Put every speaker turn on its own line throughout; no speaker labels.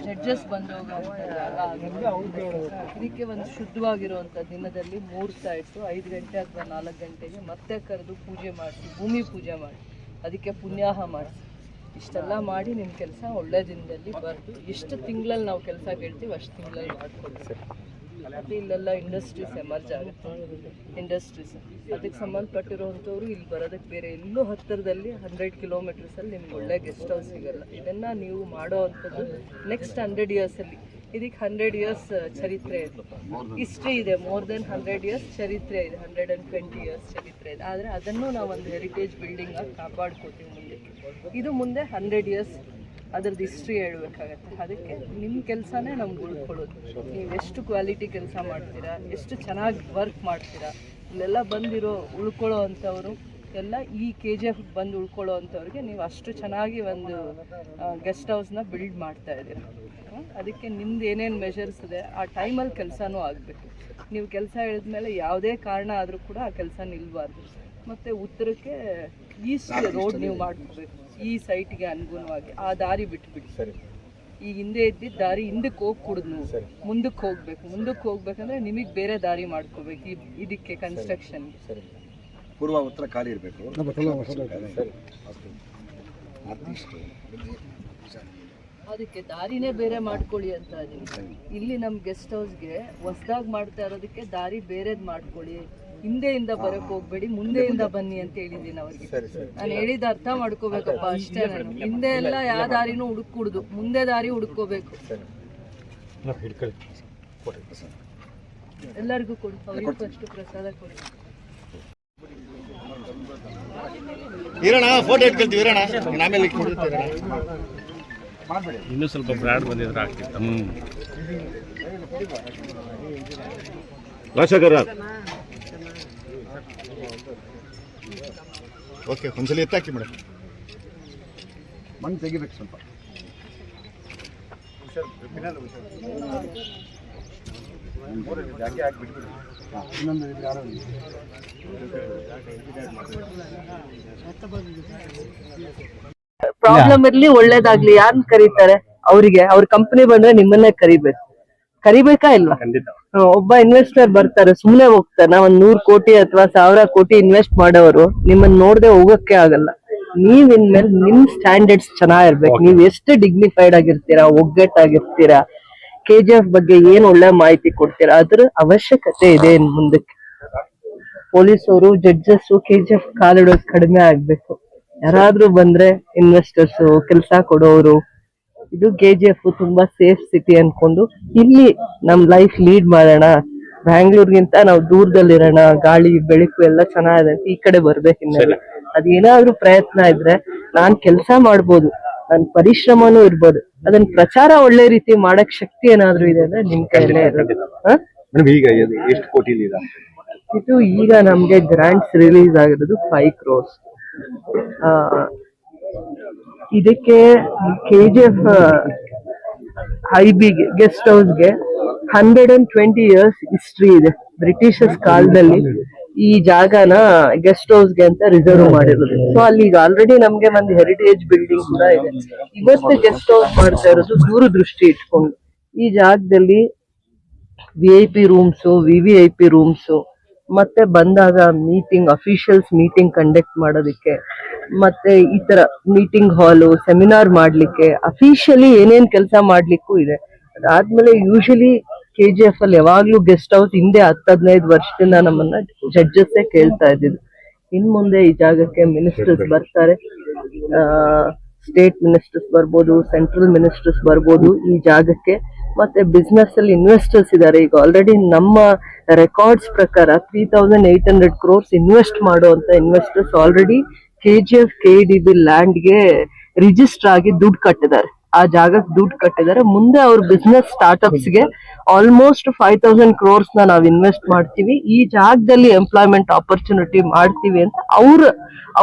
Judges ಬಂದೋಗುವಂಥ ಜಾಗ ಇದಕ್ಕೆ ಒಂದು ಶುದ್ಧವಾಗಿರುವಂಥ ದಿನದಲ್ಲಿ ಮುಹೂರ್ತ ಇಟ್ಟು 5 ಗಂಟೆ ಅಥವಾ 4 ಗಂಟೆಗೆ ಮತ್ತೆ ಕರೆದು ಪೂಜೆ ಮಾಡಿಸಿ, ಭೂಮಿ ಪೂಜೆ ಮಾಡಿ, ಅದಕ್ಕೆ ಪುಣ್ಯಾಹ ಮಾಡಿಸಿ, ಇಷ್ಟೆಲ್ಲ ಮಾಡಿ ನಿಮ್ಮ ಕೆಲಸ ಒಳ್ಳೆ ದಿನದಲ್ಲಿ ಬರೆದು ಎಷ್ಟು ತಿಂಗಳಲ್ಲಿ ನಾವು ಕೆಲಸ ಕೇಳ್ತೀವಿ ಅಷ್ಟು ತಿಂಗಳಲ್ಲಿ ಮಾಡಿಕೊಡ್ತೀವಿ. ಮತ್ತು ಇಲ್ಲೆಲ್ಲ ಇಂಡಸ್ಟ್ರೀಸ್ ಎಮರ್ಜ್ ಆಗುತ್ತೆ. ಇಂಡಸ್ಟ್ರೀಸ್ ಅದಕ್ಕೆ ಸಂಬಂಧಪಟ್ಟಿರುವಂಥವ್ರು ಇಲ್ಲಿ ಬರೋದಕ್ಕೆ ಬೇರೆ ಎಲ್ಲೂ ಹತ್ತಿರದಲ್ಲಿ 100 ಕಿಲೋಮೀಟರ್ಸಲ್ಲಿ ನಿಮ್ಗೆ ಒಳ್ಳೆ ಗೆಸ್ಟ್ ಹೌಸ್ ಸಿಗಲ್ಲ. ಇದನ್ನು ನೀವು ಮಾಡೋ ಅಂಥದ್ದು ನೆಕ್ಸ್ಟ್ 100 ಇಯರ್ಸಲ್ಲಿ. ಇದಕ್ಕೆ 100 ಇಯರ್ಸ್ ಚರಿತ್ರೆ ಇದೆ, ಹಿಸ್ಟ್ರಿ ಇದೆ. ಮೋರ್ ದೆನ್ 100 ಇಯರ್ಸ್ ಚರಿತ್ರೆ ಇದೆ, 120 ಇಯರ್ಸ್ ಚರಿತ್ರೆ ಇದೆ. ಆದರೆ ಅದನ್ನು ನಾವು ಒಂದು ಹೆರಿಟೇಜ್ ಬಿಲ್ಡಿಂಗಾಗಿ ಕಾಪಾಡ್ಕೋತೀವಿ ಮುಂದಕ್ಕೆ. ಇದು ಮುಂದೆ 100 ಇಯರ್ಸ್ ಅದ್ರದ್ದು ಹಿಸ್ಟ್ರಿ ಹೇಳ್ಬೇಕಾಗತ್ತೆ. ಅದಕ್ಕೆ ನಿಮ್ಮ ಕೆಲಸನೇ ನಮ್ಗೆ ಉಳ್ಕೊಳ್ಳೋದು. ನೀವು ಎಷ್ಟು ಕ್ವಾಲಿಟಿ ಕೆಲಸ ಮಾಡ್ತೀರಾ, ಎಷ್ಟು ಚೆನ್ನಾಗಿ ವರ್ಕ್ ಮಾಡ್ತೀರಾ, ಇಲ್ಲೆಲ್ಲ ಬಂದಿರೋ ಉಳ್ಕೊಳ್ಳೋ ಅಂಥವ್ರು ಎಲ್ಲ ಈ KGF ಬಂದು ಉಳ್ಕೊಳ್ಳೋ ಅಂಥವ್ರಿಗೆ ನೀವು ಅಷ್ಟು ಚೆನ್ನಾಗಿ ಒಂದು ಗೆಸ್ಟ್ ಹೌಸ್ನ ಬಿಲ್ಡ್ ಮಾಡ್ತಾ ಇದ್ದೀರ. ಅದಕ್ಕೆ ನಿಮ್ದು ಏನೇನು ಮೆಷರ್ಸ್ ಇದೆ ಆ ಟೈಮಲ್ಲಿ ಕೆಲಸನೂ ಆಗಬೇಕು. ನೀವು ಕೆಲಸ ಹೇಳಿದ್ಮೇಲೆ ಯಾವುದೇ ಕಾರಣ ಆದರೂ ಕೂಡ ಆ ಕೆಲಸ ನಿಲ್ಬಾರ್ದು. ಮತ್ತು ಉತ್ತರಕ್ಕೆ ಈಸ್ಟ್ ರೋಡ್ ನೀವು ಮಾಡ್ಕೋಬೇಕು, ಈ ಸೈಟ್ಗೆ ಅನುಗುಣವಾಗಿ. ಆ ದಾರಿ ಬಿಟ್ಬಿಡಿ. ಈಗ ಹಿಂದೆ ಇದ್ದಿದ್ದ ದಾರಿ ಹಿಂದಕ್ಕೆ ಹೋಗಿ ಕುಡಿದು ನೀವು ಮುಂದಕ್ಕೆ ಹೋಗ್ಬೇಕು. ಮುಂದಕ್ಕೆ ಹೋಗ್ಬೇಕಂದ್ರೆ ನಿಮಗೆ ಬೇರೆ ದಾರಿ ಮಾಡ್ಕೋಬೇಕು. ಇದಕ್ಕೆ ಕನ್ಸ್ಟ್ರಕ್ಷನ್
ಪೂರ್ವ ಉತ್ತರ ಖಾಲಿ ಇರಬೇಕು.
ಅದಕ್ಕೆ ದಾರಿನೇ ಬೇರೆ ಮಾಡ್ಕೊಳ್ಳಿ ಅಂತ ಇದೀನಿ. ಇಲ್ಲಿ ನಮ್ಮ ಗೆಸ್ಟ್ ಹೌಸ್ಗೆ ಹೊಸ್ದಾಗಿ ಮಾಡ್ತಾ ಇರೋದಕ್ಕೆ ದಾರಿ ಬೇರೆದು ಮಾಡ್ಕೊಳ್ಳಿ. ಹಿಂದೆಯಿಂದ ಬರಕ್ಕೆ ಹೋಗ್ಬೇಡಿ, ಮುಂದೆಯಿಂದ ಬನ್ನಿ ಅಂತ ಹೇಳಿದ್ದೀನಿ ಅವ್ರಿಗೆ. ನಾನು ಹೇಳಿದ ಅರ್ಥ ಮಾಡ್ಕೋಬೇಕಪ್ಪ ಅಷ್ಟೇ. ನಾನು ಹಿಂದೆ ಎಲ್ಲ ಯಾವ ದಾರಿನೂ ಹುಡುಕುಡ್ದು, ಮುಂದೆ ದಾರಿ ಹುಡುಕೋಬೇಕು. ಎಲ್ಲರಿಗೂ ಕೊಡಿ, ಅವ್ರಿಗೂ ಫಸ್ಟ್ ಪ್ರಸಾದ ಕೊಡಿ.
ಫೋಟೋ ಇಟ್ಕೊಳ್ತೀವಿ ಆಮೇಲೆ
ಇನ್ನೂ ಸ್ವಲ್ಪ ಬ್ರಾಡ್ ಬಂದಿದ್ರೆ ಆಗ್ತಿತ್ತು.
ಓಕೆ, ಒಂದ್ಸಲ ಎತ್ತಾಕಿ ಮೇಡಮ್. ಮಣ್ಣು ತೆಗಿಬೇಕು ಸ್ವಲ್ಪ.
ಪ್ರಾಬ್ಲಮ್ ಇರ್ಲಿ, ಒಳ್ಳೇದಾಗ್ಲಿ, ಯಾರನ್ನ ಕರೀತಾರೆ? ಅವರಿಗೆ ಅವ್ರ ಕಂಪನಿ ಬಂದ್ರೆ ನಿಮ್ಮನ್ನೇ ಕರಿಬೇಕಾ ಇಲ್ವಾ? ಒಬ್ಬ ಇನ್ವೆಸ್ಟರ್ ಬರ್ತಾರೆ, ಸುಮ್ನೆ ಹೋಗ್ತಾನ? 100 ಕೋಟಿ ಅಥವಾ 1000 ಕೋಟಿ ಇನ್ವೆಸ್ಟ್ ಮಾಡೋರು ನಿಮ್ಮನ್ನ ನೋಡದೆ ಹೋಗಕ್ಕೆ ಆಗಲ್ಲ. ನೀವ್ ಇನ್ಮೇಲೆ ನಿಮ್ ಸ್ಟ್ಯಾಂಡರ್ಡ್ಸ್ ಚೆನ್ನಾಗಿರ್ಬೇಕು. ನೀವ್ ಎಷ್ಟು ಡಿಗ್ನಿಫೈಡ್ ಆಗಿರ್ತೀರಾ, ಒಗ್ಗಟ್ಟಾಗಿರ್ತೀರಾ, KGF ಬಗ್ಗೆ ಏನ್ ಒಳ್ಳೆ ಮಾಹಿತಿ ಕೊಡ್ತೀರಾ, ಅದ್ರ ಅವಶ್ಯಕತೆ ಇದೆ ಇನ್ ಮುಂದಕ್ಕೆ. ಪೊಲೀಸರು, ಜಡ್ಜಸ್ KGF ಕಾಲಿಡೋದು ಕಡಿಮೆ ಆಗ್ಬೇಕು. ಯಾರಾದ್ರೂ ಬಂದ್ರೆ ಇನ್ವೆಸ್ಟರ್ಸ್, ಕೆಲಸ ಕೊಡೋರು, ಇದು KGF ತುಂಬಾ ಸೇಫ್ ಸಿಟಿ ಅನ್ಕೊಂಡು ಇಲ್ಲಿ ನಮ್ ಲೈಫ್ ಲೀಡ್ ಮಾಡೋಣ. ಬ್ಯಾಂಗ್ಳೂರ್ಗಿಂತ ನಾವು ದೂರದಲ್ಲಿರೋಣ, ಗಾಳಿ ಬೆಳಕು ಎಲ್ಲ ಚೆನ್ನಾಗಿದೆ ಅಂತ ಈ ಕಡೆ ಬರ್ಬೇಕು. ಇನ್ನೆಲ್ಲ ಅದೇನಾದ್ರೂ ಪ್ರಯತ್ನ ಇದ್ರೆ ನಾನ್ ಕೆಲಸ ಮಾಡ್ಬೋದು, ನನ್ ಪರಿಶ್ರಮನೂ ಇರ್ಬೋದು. ಅದನ್ನ ಪ್ರಚಾರ ಒಳ್ಳೆ ರೀತಿ ಮಾಡಕ್ ಶಕ್ತಿ ಏನಾದ್ರೂ ಇದೆ ಅಂದ್ರೆ ನಿಮ್ ಕೈಲೇ ಇರೋದು. ಇದು ಈಗ ನಮ್ಗೆ ಗ್ರಾಂಟ್ಸ್ ರಿಲೀಸ್ ಆಗಿರೋದು 5 crores. ಇದಕ್ಕೆ KGF IB ಗೆಸ್ಟ್ ಹೌಸ್ಗೆ 120 ಇಯರ್ಸ್ ಹಿಸ್ಟ್ರಿ ಇದೆ. ಬ್ರಿಟಿಷರ್ಸ್ ಕಾಲದಲ್ಲಿ ಈ ಜಾಗನ ಗೆಸ್ಟ್ ಹೌಸ್ಗೆ ಅಂತ ರಿಸರ್ವ್ ಮಾಡಿರೋದು. ಸೊ ಅಲ್ಲಿ ಈಗ ಆಲ್ರೆಡಿ ನಮ್ಗೆ ಒಂದು ಹೆರಿಟೇಜ್ ಬಿಲ್ಡಿಂಗ್ ಕೂಡ ಇದೆ. ಇವತ್ತು ಗೆಸ್ಟ್ ಹೌಸ್ ಮಾಡ್ತಾ ಇರೋದು ದೂರದೃಷ್ಟಿ ಇಟ್ಕೊಂಡು. ಈ ಜಾಗದಲ್ಲಿ VIP ರೂಮ್ಸು, VVIP ರೂಮ್ಸು, ಮತ್ತೆ ಬಂದಾಗ ಮೀಟಿಂಗ್, ಅಫಿಷಿಯಲ್ಸ್ ಮೀಟಿಂಗ್ ಕಂಡಕ್ಟ್ ಮಾಡೋದಕ್ಕೆ, ಮತ್ತೆ ಈ ತರ ಮೀಟಿಂಗ್ ಹಾಲು, ಸೆಮಿನಾರ್ ಮಾಡ್ಲಿಕ್ಕೆ, ಅಫಿಷಿಯಲಿ ಏನೇನ್ ಕೆಲಸ ಮಾಡ್ಲಿಕ್ಕೂ ಇದೆ. ಅದಾದ್ಮೇಲೆ ಯೂಶಲಿ KGF ಅಲ್ಲಿ ಯಾವಾಗ್ಲೂ ಗೆಸ್ಟ್ ಹೌಸ್ ಹಿಂದೆ 10-15 ವರ್ಷದಿಂದ ನಮ್ಮನ್ನ ಜಡ್ಜಸ್ಸೇ ಕೇಳ್ತಾ ಇದ್ದಿದ್ದು. ಇನ್ ಮುಂದೆ ಈ ಜಾಗಕ್ಕೆ ಮಿನಿಸ್ಟರ್ಸ್ ಬರ್ತಾರೆ, ಸ್ಟೇಟ್ ಮಿನಿಸ್ಟರ್ಸ್ ಬರ್ಬೋದು, ಸೆಂಟ್ರಲ್ ಮಿನಿಸ್ಟರ್ಸ್ ಬರ್ಬೋದು ಈ ಜಾಗಕ್ಕೆ. ಮತ್ತೆ ಬಿಸ್ನೆಸ್ ಅಲ್ಲಿ ಇನ್ವೆಸ್ಟರ್ಸ್ ಇದ್ದಾರೆ. ಈಗ ಆಲ್ರೆಡಿ ನಮ್ಮ ರೆಕಾರ್ಡ್ಸ್ ಪ್ರಕಾರ 3800 crores ಇನ್ವೆಸ್ಟ್ ಮಾಡುವಂತ ಇನ್ವೆಸ್ಟರ್ಸ್ ಆಲ್ರೆಡಿ KGF KDB ಲ್ಯಾಂಡ್ಗೆ ರಿಜಿಸ್ಟರ್ ಆಗಿ ದುಡ್ಡು ಕಟ್ಟಿದ್ದಾರೆ. ಆ ಜಾಗಕ್ಕೆ ದುಡ್ಡು ಕಟ್ಟಿದ್ದಾರೆ. ಮುಂದೆ ಅವ್ರ ಬಿಸ್ನೆಸ್ ಸ್ಟಾರ್ಟ್ಅಪ್ಸ್ಗೆ ಆಲ್ಮೋಸ್ಟ್ 5000 crores ನಾವು ಇನ್ವೆಸ್ಟ್ ಮಾಡ್ತೀವಿ, ಈ ಜಾಗದಲ್ಲಿ ಎಂಪ್ಲಾಯ್ಮೆಂಟ್ ಆಪರ್ಚುನಿಟಿ ಮಾಡ್ತೀವಿ ಅಂತ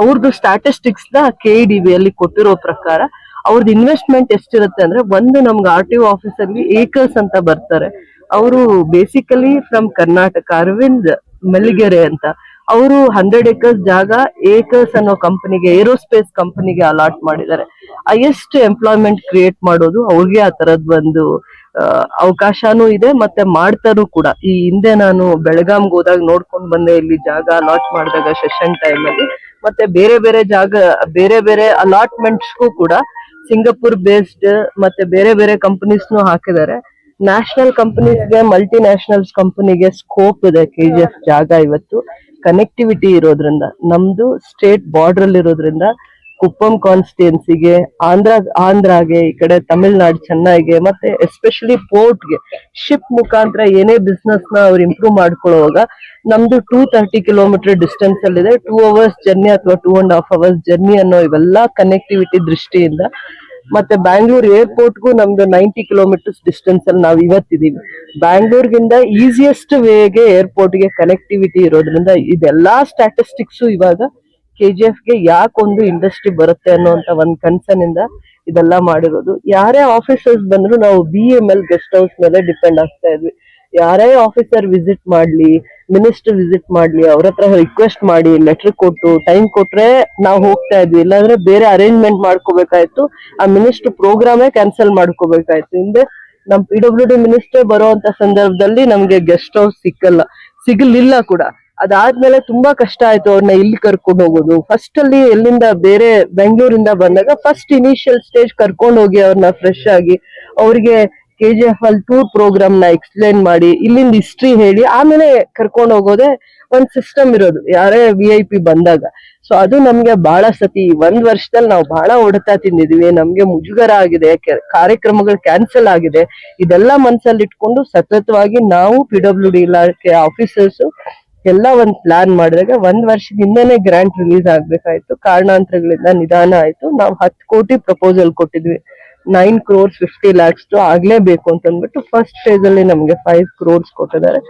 ಅವ್ರದ್ದು ಸ್ಟ್ಯಾಟಿಸ್ಟಿಕ್ಸ್ ನ KDB ಅಲ್ಲಿ ಕೊಟ್ಟಿರೋ ಪ್ರಕಾರ ಅವ್ರದ್ದು ಇನ್ವೆಸ್ಟ್ಮೆಂಟ್ ಎಷ್ಟಿರುತ್ತೆ ಅಂದ್ರೆ, ಒಂದು ನಮ್ಗೆ RTO ಆಫೀಸಲ್ಲಿ ಏಕರ್ಸ್ ಅಂತ ಬರ್ತಾರೆ. ಅವರು ಬೇಸಿಕಲಿ ಫ್ರಮ್ ಕರ್ನಾಟಕ, ಅರವಿಂದ್ ಮೆಲ್ಲಿಗೆರೆ ಅಂತ. ಅವರು 100 acres ಜಾಗ ಏಕರ್ಸ್ ಅನ್ನೋ ಕಂಪನಿಗೆ, ಏರೋಸ್ಪೇಸ್ ಕಂಪನಿಗೆ ಅಲಾಟ್ ಮಾಡಿದ್ದಾರೆ. ಹೈಯೆಸ್ಟ್ ಎಂಪ್ಲಾಯ್ಮೆಂಟ್ ಕ್ರಿಯೇಟ್ ಮಾಡೋದು ಅವ್ರಿಗೆ ಆ ತರದ್ ಒಂದು ಅವಕಾಶನೂ ಇದೆ, ಮತ್ತೆ ಮಾಡ್ತಾರೂ ಕೂಡ. ಈ ಹಿಂದೆ ನಾನು ಬೆಳಗಾಂಗೆ ಹೋದಾಗ ನೋಡ್ಕೊಂಡ್ ಬಂದೆ, ಇಲ್ಲಿ ಜಾಗ ಅಲಾಟ್ ಮಾಡಿದಾಗ ಸೆಷನ್ ಟೈಮ್ ಅಲ್ಲಿ, ಮತ್ತೆ ಬೇರೆ ಬೇರೆ ಜಾಗ ಬೇರೆ ಬೇರೆ ಅಲಾಟ್ಮೆಂಟ್ಸ್ಗೂ ಕೂಡ ಸಿಂಗಪುರ್ ಬೇಸ್ಡ್ ಮತ್ತೆ ಬೇರೆ ಬೇರೆ ಕಂಪನೀಸ್ನು ಹಾಕಿದ್ದಾರೆ. ನ್ಯಾಷನಲ್ ಕಂಪನೀಸ್ಗೆ, ಮಲ್ಟಿ ನ್ಯಾಷನಲ್ಸ್ ಕಂಪನಿಗೆ ಸ್ಕೋಪ್ ಇದೆ KGF ಜಾಗ. ಇವತ್ತು ಕನೆಕ್ಟಿವಿಟಿ ಇರೋದ್ರಿಂದ, ನಮ್ದು ಸ್ಟೇಟ್ ಬಾರ್ಡರ್ ಅಲ್ಲಿ ಇರೋದ್ರಿಂದ ಕುಪ್ಪಂ ಕಾನ್ಸ್ಟಿಟ್ಯೂನ್ಸಿಗೆ, ಆಂಧ್ರಾಗೆ, ಈ ಕಡೆ ತಮಿಳ್ನಾಡು ಚೆನ್ನೈಗೆ, ಮತ್ತೆ ಎಸ್ಪೆಷಲಿ ಪೋರ್ಟ್ಗೆ ಶಿಪ್ ಮುಖಾಂತರ ಏನೇ ಬಿಸ್ನೆಸ್ ನ ಅವ್ರು ಇಂಪ್ರೂವ್ ಮಾಡ್ಕೊಳ್ಳುವಾಗ ನಮ್ದು 230 ಕಿಲೋಮೀಟರ್ ಡಿಸ್ಟೆನ್ಸ್ ಅಲ್ಲಿದೆ. 2 ಅವರ್ಸ್ ಜರ್ನಿ ಅಥವಾ 2.5 ಅವರ್ಸ್ ಜರ್ನಿ ಅನ್ನೋ ಇವೆಲ್ಲ ಕನೆಕ್ಟಿವಿಟಿ ದೃಷ್ಟಿಯಿಂದ. ಮತ್ತೆ ಬ್ಯಾಂಗ್ಳೂರ್ ಏರ್ಪೋರ್ಟ್ಗೂ ನಮ್ದು 90 ಕಿಲೋಮೀಟರ್ಸ್ ಡಿಸ್ಟೆನ್ಸ್ ಅಲ್ಲಿ ನಾವು ಇವತ್ತಿದೀವಿ. ಬ್ಯಾಂಗ್ಳೂರ್ಗಿಂದ ಈಸಿಯೆಸ್ಟ್ ವೇಗೆ ಏರ್ಪೋರ್ಟ್ಗೆ ಕನೆಕ್ಟಿವಿಟಿ ಇರೋದ್ರಿಂದ ಇದೆಲ್ಲಾ ಸ್ಟ್ಯಾಟಿಸ್ಟಿಕ್ಸ್ ಇವಾಗ KGFಗೆ ಯಾಕೊಂದು ಇಂಡಸ್ಟ್ರಿ ಬರುತ್ತೆ ಅನ್ನೋಂತ ಒಂದ್ ಕನ್ಸರ್ನ್ ಇಂದ ಇದೆಲ್ಲ ಮಾಡಿರೋದು. ಯಾರೇ ಆಫೀಸರ್ಸ್ ಬಂದ್ರು ನಾವು BML ಗೆಸ್ಟ್ ಹೌಸ್ ಮೇಲೆ ಡಿಪೆಂಡ್ ಆಗ್ತಾ ಇದ್ವಿ. ಯಾರೇ ಆಫೀಸರ್ ವಿಸಿಟ್ ಮಾಡ್ಲಿ, ಮಿನಿಸ್ಟರ್ ವಿಸಿಟ್ ಮಾಡ್ಲಿ, ಅವ್ರ ಹತ್ರ ರಿಕ್ವೆಸ್ಟ್ ಮಾಡಿ ಲೆಟರ್ ಕೊಟ್ಟು ಟೈಮ್ ಕೊಟ್ರೆ ನಾವು ಹೋಗ್ತಾ ಇದ್ವಿ. ಇಲ್ಲಾಂದ್ರೆ ಬೇರೆ ಅರೇಂಜ್ಮೆಂಟ್ ಮಾಡ್ಕೋಬೇಕಾಯ್ತು, ಆ ಮಿನಿಸ್ಟರ್ ಪ್ರೋಗ್ರಾಮೇ ಕ್ಯಾನ್ಸಲ್ ಮಾಡ್ಕೋಬೇಕಾಯ್ತು. ಹಿಂದೆ ನಮ್ PWD ಮಿನಿಸ್ಟರ್ ಬರುವಂತ ಸಂದರ್ಭದಲ್ಲಿ ನಮ್ಗೆ ಗೆಸ್ಟ್ ಹೌಸ್ ಸಿಗಲಿಲ್ಲ ಕೂಡ. ಅದಾದ್ಮೇಲೆ ತುಂಬಾ ಕಷ್ಟ ಆಯ್ತು ಅವ್ರನ್ನ ಇಲ್ಲಿ ಕರ್ಕೊಂಡು ಹೋಗೋದು. ಫಸ್ಟ್ ಅಲ್ಲಿ ಎಲ್ಲಿಂದ ಬೇರೆ ಬೆಂಗಳೂರಿಂದ ಬಂದಾಗ ಫಸ್ಟ್ ಇನಿಷಿಯಲ್ ಸ್ಟೇಜ್ ಕರ್ಕೊಂಡು ಹೋಗಿ ಅವ್ರನ್ನ ಫ್ರೆಶ್ ಆಗಿ ಅವ್ರಿಗೆ KGF ಅಲ್ಲಿ ಟೂರ್ ಪ್ರೋಗ್ರಾಮ್ ನ ಎಕ್ಸ್ಪ್ಲೇನ್ ಮಾಡಿ ಇಲ್ಲಿಂದ ಹಿಸ್ಟ್ರಿ ಹೇಳಿ ಆಮೇಲೆ ಕರ್ಕೊಂಡು ಹೋಗೋದೇ ಒಂದ್ ಸಿಸ್ಟಮ್ ಇರೋದು ಯಾರೇ VIP ಬಂದಾಗ. ಸೊ ಅದು ನಮ್ಗೆ ಬಹಳ ಸತಿ 1 ವರ್ಷದಲ್ಲಿ ನಾವು ಬಹಳ ಹೊಡೆತ ತಿಂದಿದೀವಿ. ನಮ್ಗೆ ಮುಜುಗರ ಆಗಿದೆ, ಕಾರ್ಯಕ್ರಮಗಳು ಕ್ಯಾನ್ಸಲ್ ಆಗಿದೆ. ಇದೆಲ್ಲ ಮನ್ಸಲ್ಲಿ ಇಟ್ಕೊಂಡು ಸತತವಾಗಿ ನಾವು PWD ಇಲಾಖೆ ಆಫೀಸರ್ಸ್ ಎಲ್ಲ ಒಂದ್ ಪ್ಲಾನ್ ಮಾಡಿದಾಗ 1 ವರ್ಷದ ಹಿಂದೆನೆ ಗ್ರಾಂಟ್ ರಿಲೀಸ್ ಆಗ್ಬೇಕಾಯ್ತು. ಕಾರಣಾಂತರಗಳಿಂದ ನಿಧಾನ ಆಯ್ತು. ನಾವು 10 ಕೋಟಿ ಪ್ರಪೋಸಲ್ ಕೊಟ್ಟಿದ್ವಿ. 9 crores 50 lakhs ಆಗ್ಲೇಬೇಕು ಅಂತ ಅಂದ್ಬಿಟ್ಟು ಫಸ್ಟ್ ಫೇಸ್ ಅಲ್ಲಿ ನಮ್ಗೆ 5 crores ಕೊಟ್ಟಿದ್ದಾರೆ.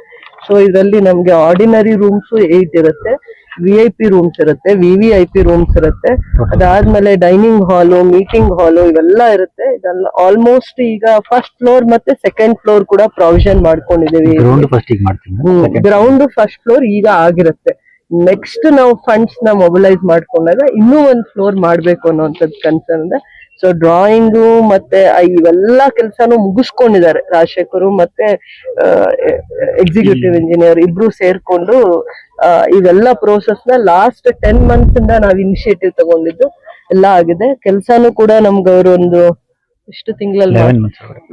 ಸೊ ಇದರಲ್ಲಿ ನಮ್ಗೆ ಆರ್ಡಿನರಿ ರೂಮ್ಸ್ 8 ಇರುತ್ತೆ, VIP ರೂಮ್ಸ್ ಇರುತ್ತೆ, VVIP ರೂಮ್ಸ್ ಇರುತ್ತೆ. ಅದಾದ್ಮೇಲೆ ಡೈನಿಂಗ್ ಹಾಲು, ಮೀಟಿಂಗ್ ಹಾಲು ಇವೆಲ್ಲ ಇರುತ್ತೆ. ಇದೆಲ್ಲ ಆಲ್ಮೋಸ್ಟ್ ಈಗ ಫಸ್ಟ್ ಫ್ಲೋರ್ ಮತ್ತೆ ಸೆಕೆಂಡ್ ಫ್ಲೋರ್ ಕೂಡ ಪ್ರಾವಿಷನ್ ಮಾಡ್ಕೊಂಡಿದ್ದೀವಿ. ಗ್ರೌಂಡ್ ಫಸ್ಟ್ ಫ್ಲೋರ್ ಈಗ ಆಗಿರುತ್ತೆ. ನೆಕ್ಸ್ಟ್ ನಾವು ಫಂಡ್ಸ್ ನ ಮೊಬಿಲೈಸ್ ಮಾಡ್ಕೊಂಡಾಗ ಇನ್ನೂ ಒಂದ್ ಫ್ಲೋರ್ ಮಾಡ್ಬೇಕು ಅನ್ನೋಂಥದ್ದು ಕನ್ಸರ್ನ್ ಇದೆ. ಸೊ ಡ್ರಾಯಿಂಗು ಮತ್ತೆ ಇವೆಲ್ಲ ಕೆಲಸನೂ ಮುಗಿಸ್ಕೊಂಡಿದ್ದಾರೆ ರಾಜಶೇಖರ್ ಮತ್ತೆ ಎಕ್ಸಿಕ್ಯೂಟಿವ್ ಇಂಜಿನಿಯರ್ ಇಬ್ರು ಸೇರ್ಕೊಂಡು. ಇವೆಲ್ಲ ಪ್ರೋಸೆಸ್ ನ ಲಾಸ್ಟ್ 10 months ಇಂದ ನಾವ್ ಇನಿಷಿಯೇಟಿವ್ ತಗೊಂಡಿದ್ದು ಎಲ್ಲ ಆಗಿದೆ. ಕೆಲ್ಸಾನು ಕೂಡ ನಮ್ಗೆ ಅವರು ಒಂದು ಎಷ್ಟು ತಿಂಗಳಲ್ಲಿ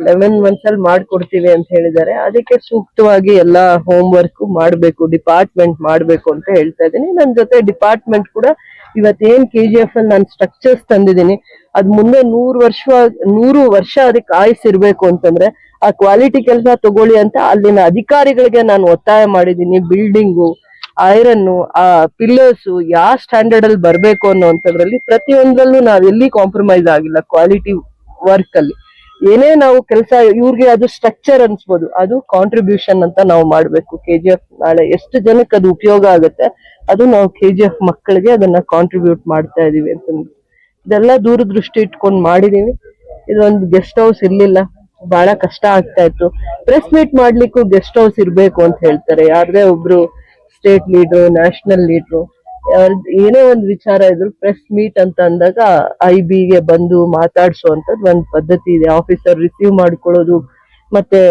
11 months ಅಲ್ಲಿ ಮಾಡ್ಕೊಡ್ತೀವಿ ಅಂತ ಹೇಳಿದ್ದಾರೆ. ಅದಕ್ಕೆ ಸೂಕ್ತವಾಗಿ ಎಲ್ಲಾ ಹೋಮ್ ವರ್ಕ್ ಮಾಡ್ಬೇಕು, ಡಿಪಾರ್ಟ್ಮೆಂಟ್ ಮಾಡ್ಬೇಕು ಅಂತ ಹೇಳ್ತಾ ಇದ್ದೀನಿ. ನನ್ ಜೊತೆ ಡಿಪಾರ್ಟ್ಮೆಂಟ್ ಕೂಡ ಇವತ್ತೇನ್ KGF ಅಲ್ಲಿ ನಾನು ಸ್ಟ್ರಕ್ಚರ್ಸ್ ತಂದಿದ್ದೀನಿ ಅದ್ ಮುಂದೆ 100 ವರ್ಷ ಅದಕ್ಕೆ ಆಯ್ಸಿರ್ಬೇಕು ಅಂತಂದ್ರೆ ಆ ಕ್ವಾಲಿಟಿ ಕೆಲಸ ತಗೊಳ್ಳಿ ಅಂತ ಅಲ್ಲಿನ ಅಧಿಕಾರಿಗಳಿಗೆ ನಾನು ಒತ್ತಾಯ ಮಾಡಿದೀನಿ. ಬಿಲ್ಡಿಂಗು, ಐರನ್ನು, ಆ ಪಿಲ್ಲರ್ಸ್ ಯಾವ ಸ್ಟ್ಯಾಂಡರ್ಡ್ ಅಲ್ಲಿ ಬರ್ಬೇಕು ಅನ್ನೋಂಥದ್ರಲ್ಲಿ ಪ್ರತಿಯೊಂದರಲ್ಲೂ ನಾವ್ ಎಲ್ಲಿ ಕಾಂಪ್ರಮೈಸ್ ಆಗಿಲ್ಲ. ಕ್ವಾಲಿಟಿ ವರ್ಕ್ ಅಲ್ಲಿ ಏನೇ ನಾವು ಕೆಲಸ ಇವ್ರಿಗೆ ಅದು ಸ್ಟ್ರಕ್ಚರ್ ಅನ್ಸ್ಬೋದು, ಅದು ಕಾಂಟ್ರಿಬ್ಯೂಷನ್ ಅಂತ ನಾವು ಮಾಡ್ಬೇಕು. KGF ನಾಳೆ ಎಷ್ಟು ಜನಕ್ಕೆ ಅದು ಉಪಯೋಗ ಆಗುತ್ತೆ ಅದು ನಾವು KGF ಮಕ್ಕಳಿಗೆ ಅದನ್ನ ಕಾಂಟ್ರಿಬ್ಯೂಟ್ ಮಾಡ್ತಾ ಇದೀವಿ ಅಂತ ಇದೆಲ್ಲ ದೂರದೃಷ್ಟಿ ಇಟ್ಕೊಂಡು ಮಾಡಿದೀವಿ. ಇದೊಂದು ಗೆಸ್ಟ್ ಹೌಸ್ ಇರ್ಲಿಲ್ಲ, ಬಹಳ ಕಷ್ಟ ಆಗ್ತಾ ಇತ್ತು. ಪ್ರೆಸ್ ಮೀಟ್ ಮಾಡ್ಲಿಕ್ಕೂ ಗೆಸ್ಟ್ ಹೌಸ್ ಇರ್ಬೇಕು ಅಂತ ಹೇಳ್ತಾರೆ. ಯಾರದೇ ಒಬ್ರು ಸ್ಟೇಟ್ ಲೀಡ್ರು, ನ್ಯಾಷನಲ್ ಲೀಡ್ರು ಏನೇ ಒಂದ್ ವಿಚಾರ ಇದ್ರು ಪ್ರೆಸ್ ಮೀಟ್ ಅಂತ ಅಂದಾಗ IBಗೆ ಬಂದು ಮಾತಾಡ್ಸೋಂಥದ್ದು ಒಂದ್ ಪದ್ಧತಿ ಇದೆ. ಆಫೀಸರ್ ರಿಸೀವ್ ಮಾಡ್ಕೊಳ್ಳೋದು ಮತ್ತೆ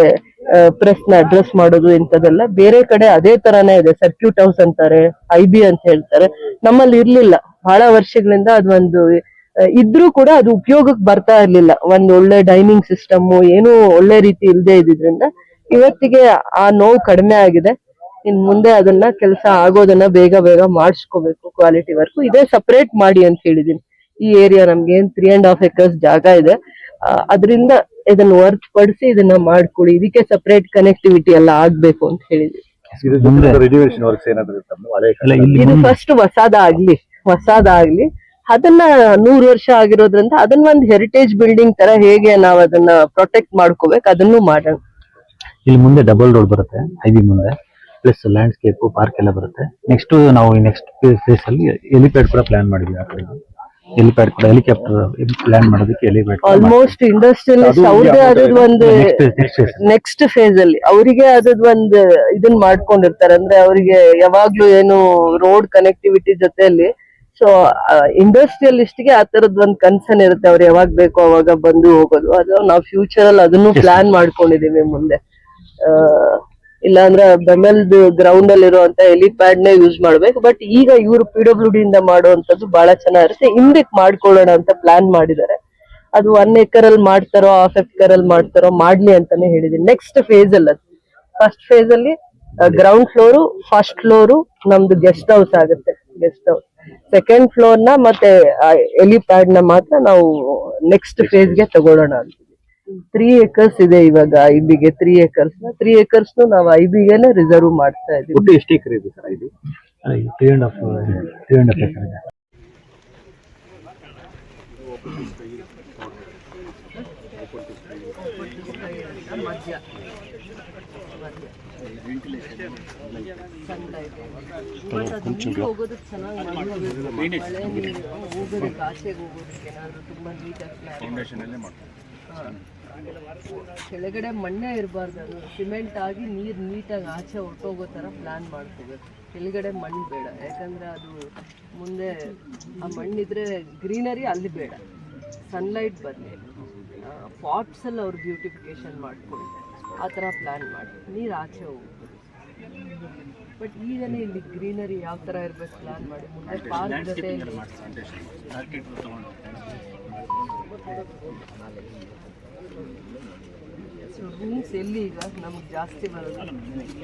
ಪ್ರೆಸ್ ನ ಅಡ್ರೆಸ್ ಮಾಡೋದು ಇಂಥದೆಲ್ಲ ಬೇರೆ ಕಡೆ ಅದೇ ತರಾನೇ ಇದೆ. ಸರ್ಕ್ಯೂಟ್ ಹೌಸ್ ಅಂತಾರೆ, IB ಅಂತ ಹೇಳ್ತಾರೆ. ನಮ್ಮಲ್ಲಿ ಇರ್ಲಿಲ್ಲ ಬಹಳ ವರ್ಷಗಳಿಂದ. ಅದೊಂದು ಇದ್ರೂ ಕೂಡ ಅದು ಉಪಯೋಗಕ್ಕೆ ಬರ್ತಾ ಇರ್ಲಿಲ್ಲ. ಒಂದ್ ಒಳ್ಳೆ ಡೈನಿಂಗ್ ಸಿಸ್ಟಮ್ ಏನು ಒಳ್ಳೆ ರೀತಿ ಇಲ್ಲದೆ ಇದ್ರಿಂದ ಇವತ್ತಿಗೆ ಆ ನೋವು ಕಡಿಮೆ ಆಗಿದೆ. ಇನ್ ಮುಂದೆ ಅದನ್ನ ಕೆಲಸ ಆಗೋದನ್ನ ಬೇಗ ಮಾಡಿಸ್ಕೋಬೇಕು. ಕ್ವಾಲಿಟಿ ವರ್ಕ್ ಇದೇ ಸಪರೇಟ್ ಮಾಡಿ ಅಂತ ಹೇಳಿದೀನಿ. ಈ ಏರಿಯಾ ನಮ್ಗೆ 3.5 acres ಜಾಗ ಇದೆ, ಅದರಿಂದ ಇದನ್ನ ಹೊರತುಪಡಿಸಿ ಇದನ್ನ ಮಾಡ್ಕೊಳ್ಳಿ, ಇದಕ್ಕೆ ಸಪರೇಟ್ ಕನೆಕ್ಟಿವಿಟಿ ಎಲ್ಲ ಆಗ್ಬೇಕು ಅಂತ ಹೇಳಿದೀನಿ. ಇದು ಫಸ್ಟ್ ಹೊಸಾದಾಗ್ಲಿ ಅದನ್ನ 100 ವರ್ಷ ಆಗಿರೋದ್ರಿಂದ ಅದನ್ನ ಒಂದು ಹೆರಿಟೇಜ್ ಬಿಲ್ಡಿಂಗ್ ತರ ಹೇಗೆ ನಾವ್ ಅದನ್ನ ಪ್ರೊಟೆಕ್ಟ್ ಮಾಡ್ಕೋಬೇಕು ಅದನ್ನು ಮಾಡೋಣ.
ಇಲ್ಲಿ ಮುಂದೆ ಡಬಲ್ ರೋಡ್ ಬರುತ್ತೆ IB ಮುಂದೆ, ಪ್ಲಸ್ ಲ್ಯಾಂಡ್ಸ್ಕೇಪ್ ಪಾರ್ಕ್ ಎಲ್ಲ ಬರುತ್ತೆ. ನೆಕ್ಸ್ಟ್ ನಾವು ನೆಕ್ಸ್ಟ್ ಫೇಸ್ ಅಲ್ಲಿ ಹೆಲಿಪ್ಯಾಡ್ ಕೂಡ ಪ್ಲಾನ್ ಮಾಡಿದ್ವಿ. ಆ ಕಡೆ ಹೆಲಿಪ್ಯಾಡ್ ಕೂಡ ಹೆಲಿಕಾಪ್ಟರ್ ಪ್ಲಾನ್ ಮಾಡೋದಕ್ಕೆ ಹೆಲಿಪ್ಯಾಡ್
ಆಲ್ಮೋಸ್ಟ್ ಇಂಡಸ್ಟ್ರಿಯಲಿಸ್ಟ್ ಅವ್ರಿಗೆ ಅದ್ರದ್ದು ಒಂದು ನೆಕ್ಸ್ಟ್ ಫೇಸ್ ಅಲ್ಲಿ ಅವರಿಗೆ ಅದ್ರದ್ದು ಒಂದು ಇದನ್ನ ಮಾಡ್ಕೊಂಡಿರ್ತಾರೆ. ಅಂದ್ರೆ ಅವರಿಗೆ ಯಾವಾಗ್ಲೂ ಏನು ರೋಡ್ ಕನೆಕ್ಟಿವಿಟಿ ಜೊತೆಯಲ್ಲಿ ಸೊ ಇಂಡಸ್ಟ್ರಿಯಲಿಸ್ಟ್ಗೆ ಆ ತರದ್ ಒಂದು ಕನ್ಸರ್ನ್ ಇರುತ್ತೆ, ಅವ್ರು ಯಾವಾಗ ಬೇಕೋ ಅವಾಗ ಬಂದು ಹೋಗೋದು. ಅದು ನಾವು ಫ್ಯೂಚರ್ ಅಲ್ಲಿ ಅದನ್ನು ಪ್ಲಾನ್ ಮಾಡ್ಕೊಂಡಿದೀವಿ ಮುಂದೆ. ಇಲ್ಲಾಂದ್ರೆ ಬೆಮೆಲ್ದು ಗ್ರೌಂಡ್ ಅಲ್ಲಿ ಇರುವಂತ ಹೆಲಿಪ್ಯಾಡ್ ನೇ ಯೂಸ್ ಮಾಡ್ಬೇಕು. ಬಟ್ ಈಗ ಇವರು PWD ಇಂದ ಮಾಡುವಂತದ್ದು ಬಹಳ ಚೆನ್ನಾಗಿರುತ್ತೆ. ಹಿಂದಕ್ಕೆ ಮಾಡ್ಕೊಳ್ಳೋಣ ಅಂತ ಪ್ಲಾನ್ ಮಾಡಿದ್ದಾರೆ. ಅದು 1 acre ಅಲ್ಲಿ ಮಾಡ್ತಾರೋ 1/2 acre ಅಲ್ಲಿ ಮಾಡ್ತಾರೋ ಮಾಡ್ಲಿ ಅಂತಾನೆ ಹೇಳಿದೀನಿ. ನೆಕ್ಸ್ಟ್ ಫೇಸ್ ಅಲ್ಲಿ ಅದು ಫಸ್ಟ್ ಫೇಸ್ ಅಲ್ಲಿ ಗ್ರೌಂಡ್ ಫ್ಲೋರು, ಫಸ್ಟ್ ಫ್ಲೋರು ನಮ್ದು ಗೆಸ್ಟ್ ಹೌಸ್ ಆಗುತ್ತೆ. ಗೆಸ್ಟ್ ಹೌಸ್ ಸೆಕೆಂಡ್ ಫ್ಲೋರ್ ನ ಮತ್ತೆ ಹೆಲಿಪ್ಯಾಡ್ ನ ಮಾತ್ರ ನಾವು ನೆಕ್ಸ್ಟ್ ಫೇಸ್ ಗೆ ತಗೊಳ್ಳೋಣ ಅಂತ. 3 acres ಇದೆ ಇವಾಗ IB-ಗೆ. 3 acres ನಾವು IB-ಗೆನೆ ರಿಸರ್ವ್ ಮಾಡ್ತಾ ಇದೀವಿ.
ಒಟ್ಟು ಎಷ್ಟು ಎಕರೆ ಇದೆ ಸರ್ ಇದು?
3.5 acre ಇದೆ.
ಮಧ್ಯ ಸನ್ಲೈಟ್ ಹೋಗೋದಕ್ಕೆ ಚೆನ್ನಾಗಿ ಮಾಡ್ಕೋಬೇಕು. ಮಳೆ ನೀರು ಹೋಗೋದಕ್ಕೆ ಆಚೆಗೆ ಹೋಗೋದಕ್ಕೆ ಏನಾದ್ರು ತುಂಬಾ ನೀಟಾಗಿ ಕೆಳಗಡೆ ಮಣ್ಣೇ ಇರಬಾರ್ದು, ಅದು ಸಿಮೆಂಟ್ ಆಗಿ ನೀರು ನೀಟಾಗಿ ಆಚೆ ಹೊರಟೋಗೋ ಥರ ಪ್ಲಾನ್ ಮಾಡ್ಕೋಬೇಕು. ಕೆಳಗಡೆ ಮಣ್ಣು ಬೇಡ, ಯಾಕಂದ್ರೆ ಅದು ಮುಂದೆ ಆ ಮಣ್ಣಿದ್ರೆ ಗ್ರೀನರಿ ಅಲ್ಲಿ ಬೇಡ, ಸನ್ಲೈಟ್ ಬರಲಿ. ಪಾಟ್ಸಲ್ಲಿ ಅವ್ರು ಬ್ಯೂಟಿಫಿಕೇಶನ್ ಮಾಡ್ಕೊಂಡು ಆ ಥರ ಪ್ಲ್ಯಾನ್ ಮಾಡಿ ನೀರು ಆಚೆ ಹೋಗ್ಬೋದು. ಬಟ್ ಈಗನೇ ಇಲ್ಲಿ ಗ್ರೀನರಿ ಯಾವ ಥರ ಇರಬೇಕು ಪ್ಲ್ಯಾನ್ ಮಾಡಿ ಮುಂದೆ ಪಾರ್ಕ್ ಜೊತೆಯಲ್ಲಿ ರೂಮ್ಸ್ ಎಲ್ಲಿ ಈಗ ನಮ್ಗೆ ಜಾಸ್ತಿ ಬರೋದು.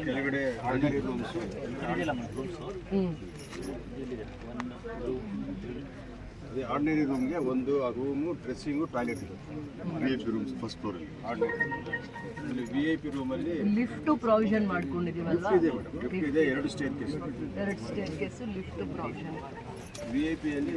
ಕೆಳಗಡೆ ಆರ್ಡಿನರಿ ರೂಮ್ಸ್, ಅದೇ ಆರ್ಡಿನರಿ ರೂಮ್ಗೆ ಒಂದು ರೂಮು, ಡ್ರೆಸ್ಸಿಂಗು, ಟಾಯ್ಲೆಟ್ ಇದೆ. VIP ರೂಮ್ಸ್ ಫಸ್ಟ್ ಫ್ಲೋರಲ್ಲಿ ಆರ್ಡಿನರಿ. VIP ರೂಮಲ್ಲಿ
ಲಿಫ್ಟು ಪ್ರಾವಿಷನ್ ಮಾಡ್ಕೊಂಡಿದೀವಲ್ವಾ?
ಇದೆ ಮೇಡಮ್, ಲಿಫ್ಟ್ ಇದೆ, 2 staircase,
2 staircase lift provision.
VIP ಅಲ್ಲಿ